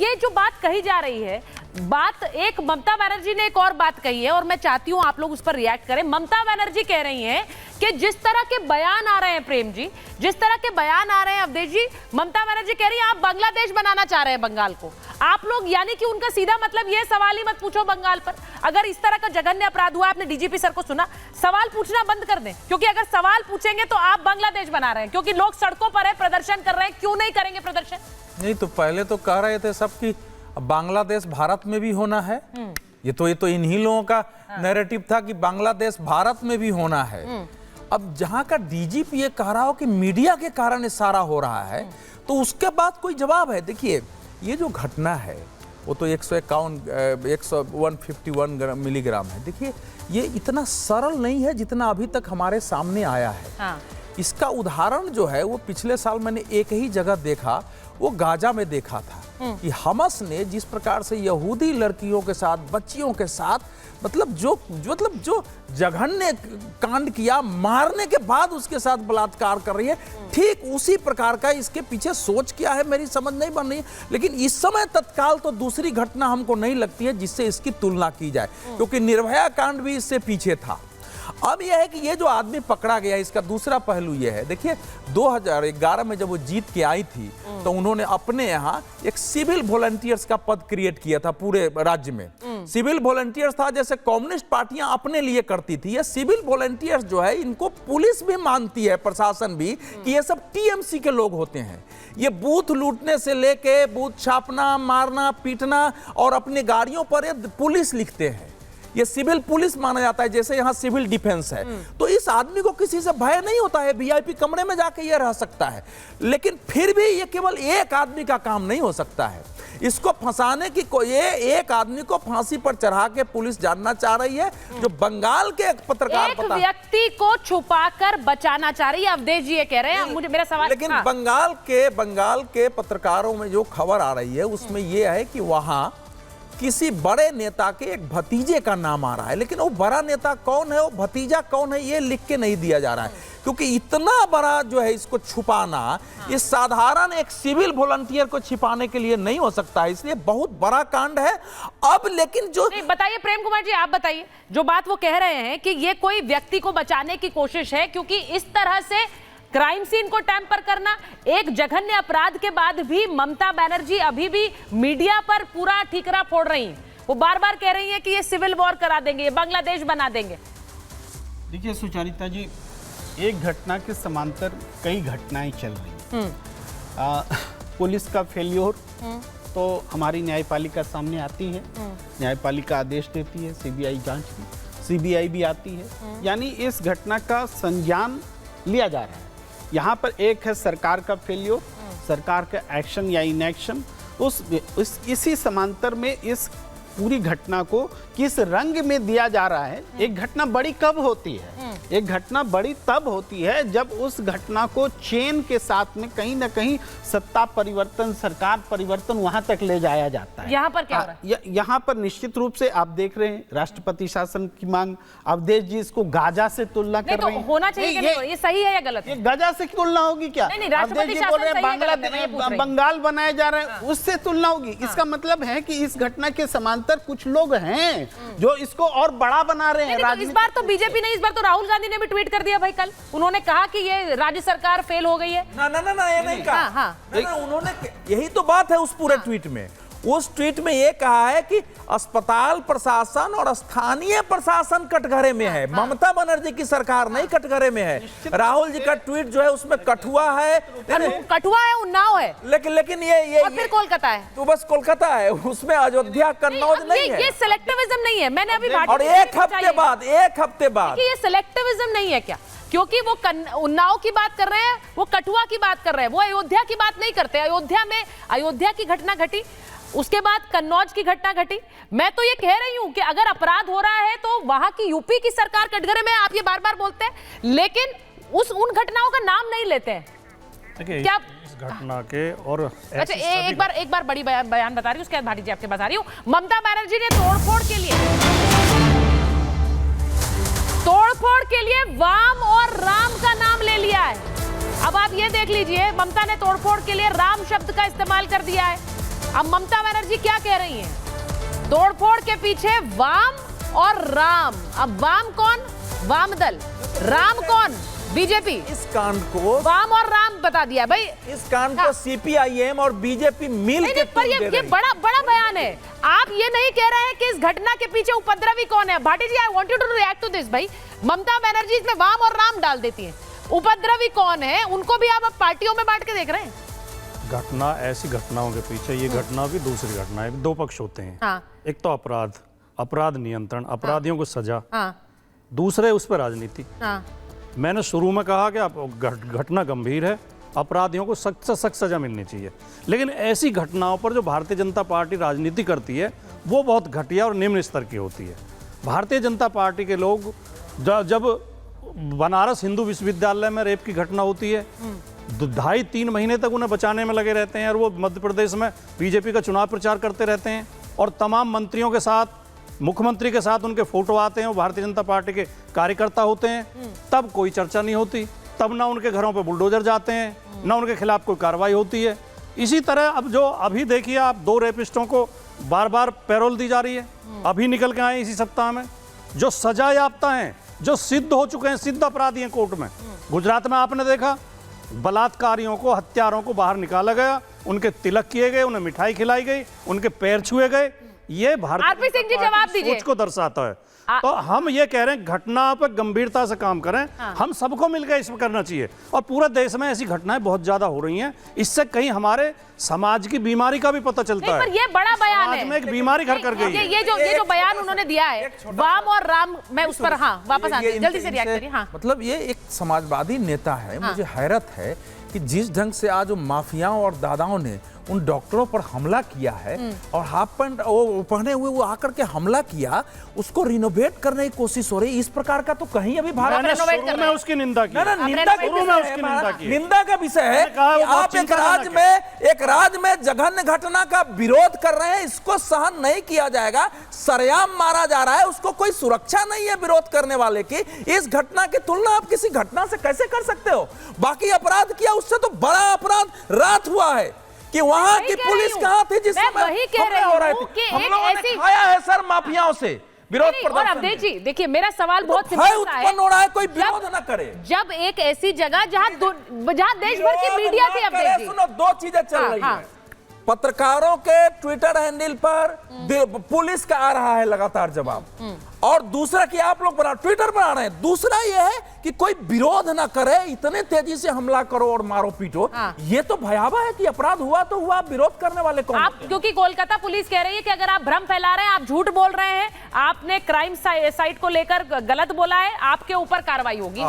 ये जो बात कही जा रही है, बात एक ममता बनर्जी ने एक और बात कही है और मैं चाहती हूं आप लोग उस पर रिएक्ट करें। ममता बनर्जी कह रही हैं कि जिस तरह के बयान आ रहे हैं प्रेम जी, जिस तरह के बयान आ रहे हैं अवधेश जी, ममता बनर्जी कह रही है आप बांग्लादेश बनाना चाह रहे हैं बंगाल को। आप लोग यानी कि उनका सीधा मतलब ये सवाल ही मत पूछो बंगाल पर। अगर इस तरह का जघन्य अपराध हुआ, आपने डीजीपी सर को सुना, सवाल पूछना बंद कर दें, क्योंकि अगर सवाल पूछेंगे तो आप बांग्लादेश बना रहे हैं, क्योंकि लोग सड़कों पर है, प्रदर्शन कर रहे हैं, क्यों नहीं करेंगे प्रदर्शन? नहीं तो पहले तो कह रहे थे सब कि बांग्लादेश भारत में भी होना है। ये तो इन्हीं लोगों का नैरेटिव था कि बांग्लादेश भारत में भी होना है। अब जहां का डीजीपी ये कह रहा हो कि मीडिया के कारण ये सारा हो रहा है, तो उसके बाद कोई जवाब है? देखिए ये जो घटना है वो तो 151 मिलीग्राम है। देखिए ये इतना सरल नहीं है जितना अभी तक हमारे सामने आया है। हाँ। इसका उदाहरण जो है वो पिछले साल मैंने एक ही जगह देखा, वो गाजा में देखा था कि हमास ने जिस प्रकार से यहूदी लड़कियों के साथ, बच्चियों के साथ जो जघन्य कांड किया, मारने के बाद उसके साथ बलात्कार कर रही है, ठीक उसी प्रकार का इसके पीछे सोच क्या है मेरी समझ नहीं बन रही है। लेकिन इस समय तत्काल तो दूसरी घटना हमको नहीं लगती है जिससे इसकी तुलना की जाए, क्योंकि निर्भया कांड भी इससे पीछे था। अब यह है कि ये जो आदमी पकड़ा गया, इसका दूसरा पहलू ये है, देखिए 2011 में जब वो जीत के आई थी तो उन्होंने अपने यहाँ एक सिविल वॉलंटियर्स का पद क्रिएट किया था पूरे राज्य में। सिविल वॉलंटियर्स था जैसे कम्युनिस्ट पार्टियां अपने लिए करती थी। ये सिविल वॉलंटियर्स जो है इनको पुलिस भी मानती है, प्रशासन भी, कि ये सब टीएमसी के लोग होते हैं। ये बूथ लूटने से लेके बूथ छापना, मारना, पीटना और अपनी गाड़ियों पर ये पुलिस लिखते हैं। ये सिविल पुलिस माना जाता है, जैसे यहाँ सिविल डिफेंस है। तो इस आदमी को किसी से भय नहीं होता है, वीआईपी कमरे में जाके ये रह सकता है। लेकिन फिर भी ये केवल एक आदमी का काम नहीं हो सकता है। इसको फंसाने की ये एक आदमी को फांसी पर चढ़ा के पुलिस जानना चाह रही है, जो बंगाल के एक पत्रकार, एक व्यक्ति को छुपाकर बचाना चाह रही है। अवधेश जी ये कह रहे हैं, मुझे मेरा सवाल, लेकिन हाँ। बंगाल के पत्रकारों में जो खबर आ रही है उसमें यह है कि वहां किसी बड़े नेता के एक भतीजे का नाम आ रहा है, लेकिन वो बड़ा नेता कौन है, वो भतीजा कौन है, ये लिख के नहीं दिया जा रहा है, क्योंकि इतना बड़ा जो है इसको छुपाना ये साधारण एक सिविल वॉलंटियर को छिपाने के लिए नहीं हो सकता है, इसलिए बहुत बड़ा कांड है। अब लेकिन जो बताइए प्रेम कुमार जी, आप बताइए, जो बात वो कह रहे हैं कि ये कोई व्यक्ति को बचाने की कोशिश है, क्योंकि इस तरह से क्राइम सीन को टैंपर करना, एक जघन्य अपराध के बाद भी ममता बनर्जी अभी भी मीडिया पर पूरा ठीकरा फोड़ रही हैं। वो बार बार कह रही हैं कि ये सिविल वॉर करा देंगे, ये बांग्लादेश बना देंगे। देखिए सुचरिता जी, एक घटना के समांतर कई घटनाएं चल रही हैं। पुलिस का फेल्योर तो हमारी न्यायपालिका सामने आती है, न्यायपालिका आदेश देती है, सीबीआई जांच की, सीबीआई भी आती है, यानी इस घटना का संज्ञान लिया जा रहा है। यहाँ पर एक है सरकार का फेल्योर, सरकार का एक्शन या इनएक्शन। इसी समांतर में इस पूरी घटना को किस रंग में दिया जा रहा है। एक घटना बड़ी कब होती है? एक घटना बड़ी तब होती है जब उस घटना को चेन के साथ में कहीं ना कहीं सत्ता परिवर्तन, सरकार परिवर्तन वहां तक ले जाया जाता है। यहाँ पर क्या हो रहा है? यहाँ पर निश्चित रूप से आप देख रहे हैं राष्ट्रपति शासन की मांग। अवधेश जी इसको गाजा से तुलना कर रहे हैं। होना चाहिए, ये सही है या गलत है? गाजा से तुलना होगी क्या? अवधेश जी बोल रहे हैं बांग्लादेश, बंगाल बनाए जा रहे हैं, उससे तुलना होगी। इसका मतलब है कि इस घटना के समांतर कुछ लोग हैं जो इसको और बड़ा बना रहे हैं। इस बार तो बीजेपी नहीं, इस बार तो राहुल गांधी ने भी ट्वीट कर दिया भाई। कल उन्होंने कहा कि ये राज्य सरकार फेल हो गई है। ना ये नहीं कहा। ना, उन्होंने यही तो बात है उस पूरे ट्वीट में। उस ट्वीट में ये कहा है कि अस्पताल प्रशासन और स्थानीय प्रशासन कटघरे में है। ममता बनर्जी की सरकार नहीं कटघरे में है। राहुल जी का ट्वीट जो है उसमें कठुआ है, कठुआ है, उन्नाव है, लेकिन ये फिर कोलकाता है, तो बस कोलकाता है, उसमें अयोध्या कन्नौज नहीं है। ये सिलेक्टिविज्म नहीं है। मैंने अभी और एक हफ्ते बाद ये सिलेक्टिविज्म नहीं है क्या? क्योंकि वो उन्नाव की बात कर रहे हैं, वो कठुआ की बात कर रहे हैं, वो अयोध्या की बात नहीं करते। अयोध्या की घटना घटी, उसके बाद कन्नौज की घटना घटी। मैं तो ये कह रही हूं कि अगर अपराध हो रहा है तो वहां की यूपी की सरकार कटघरे में, आप ये बार बार बोलते हैं, लेकिन उन घटनाओं का नाम नहीं लेते हैं। क्या इस घटना के और अच्छा एक बार बड़ी बयान बता रही हूँ, उसके बाद भाटी जी आपके पास आ रही हूँ। ममता बनर्जी ने तोड़फोड़ के लिए वाम और राम का नाम ले लिया है। अब आप ये देख लीजिए, ममता ने तोड़फोड़ के लिए राम शब्द का इस्तेमाल कर दिया है। अब ममता बनर्जी क्या कह रही हैं? तोड़फोड़ के पीछे वाम और राम। अब वाम कौन? वाम दल। राम कौन? बीजेपी। इस कांड को वाम और राम बता दिया भाई। इस कांड को सीपीआईएम और बीजेपी मिल के पर ये बड़ा बयान है। आप ये नहीं कह रहे हैं कि इस घटना के पीछे उपद्रवी कौन है। Bhati ji, I want you to react to this. भाई ममता बनर्जी इसमें वाम और राम डाल देती है, उपद्रवी कौन है उनको भी आप पार्टियों में बांट के देख रहे हैं। घटना, ऐसी घटनाओं के पीछे ये घटना भी दूसरी घटना है, दो पक्ष होते हैं। हाँ। एक तो अपराध नियंत्रण, अपराधियों को सजा। हाँ। दूसरे उस पर राजनीति। हाँ। मैंने शुरू में कहा कि घटना गंभीर है, अपराधियों को सख्त से सख्त सजा मिलनी चाहिए, लेकिन ऐसी घटनाओं पर जो भारतीय जनता पार्टी राजनीति करती है वो बहुत घटिया और निम्न स्तर की होती है। भारतीय जनता पार्टी के लोग जब बनारस हिंदू विश्वविद्यालय में रेप की घटना होती है, 2.5-3 महीने तक उन्हें बचाने में लगे रहते हैं और वो मध्य प्रदेश में बीजेपी का चुनाव प्रचार करते रहते हैं और तमाम मंत्रियों के साथ, मुख्यमंत्री के साथ उनके फोटो आते हैं, वो भारतीय जनता पार्टी के कार्यकर्ता होते हैं। तब कोई चर्चा नहीं होती, तब ना उनके घरों पे बुलडोजर जाते हैं, ना उनके खिलाफ कोई कार्रवाई होती है। इसी तरह अब जो अभी देखिए आप, 2 रेपिस्टों को बार बार पैरोल दी जा रही है, अभी निकल के आए इसी सप्ताह में, जो सजा याफ्ता हैं, जो सिद्ध हो चुके हैं, सिद्ध अपराधी हैं कोर्ट में। गुजरात में आपने देखा, बलात्कारियों को, हत्यारों को बाहर निकाला गया, उनके तिलक किए गए, उन्हें मिठाई खिलाई गई, उनके पैर छुए गए। ये भारतीय सोच को दर्शाता है। तो हम ये कह रहे हैं घटना पर गंभीरता से काम करें। हाँ। हम सबको मिलकर इस पर करना चाहिए और पूरे देश में ऐसी घटनाएं बहुत ज्यादा हो रही हैं। इससे कहीं हमारे समाज की बीमारी का भी पता चलता है। पर ये बड़ा बयान है, में एक बीमारी घर कर गई है। ये जो बयान उन्होंने दिया है वाम और राम, मैं उस पर वापस आते हैं, जल्दी से रिएक्ट करिए। हाँ। मतलब ये एक समाजवादी नेता है। मुझे हैरत है कि जिस ढंग से आज माफियाओं और दादाओं ने उन डॉक्टरों पर हमला किया है और हाफ पैंट वो पहने हुए वो आकर के हमला किया, उसको रिनोवेट करने की कोशिश हो रही है। इस प्रकार का तो कहीं अभी भारत में उसकी निंदा की। निंदा का विषय है कि आप एक राज्य में जघन्य घटना का विरोध कर रहे हैं, इसको सहन नहीं किया जाएगा। सरेआम मारा जा रहा है, उसको कोई सुरक्षा नहीं है विरोध करने वाले की। इस घटना की तुलना आप किसी घटना से कैसे कर सकते हो? बाकी अपराध किया, उससे तो बड़ा अपराध रात हुआ है कि वहां की पुलिस कहां थी जिस समय हमले हो रहे थे। हम लोगों ने खाया है सर माफियाओं से विरोध प्रदर्शन। देखिए मेरा सवाल बहुत सिंपल है, उत्पन्न हो रहा है, कोई विरोध न करे। जब एक ऐसी जगह जहां देश भर की मीडिया थी, अब देखिए सुनो, 2 चीजें चल रही हैं। पत्रकारों के ट्विटर हैंडल पर पुलिस का आ रहा है लगातार जवाब, और दूसरा कि आप लोग ट्विटर पर आ रहे हैं। दूसरा यह है कि कोई विरोध ना करे, इतने तेजी से हमला करो और मारो पीटो। ये तो भयावह है कि अपराध हुआ तो हुआ, विरोध करने वाले कौन? आप, क्योंकि कोलकाता पुलिस कह रही है कि अगर आप भ्रम फैला रहे हैं, आप झूठ बोल रहे हैं, आपने क्राइम साइट को लेकर गलत बोला है, आपके ऊपर कार्रवाई होगी।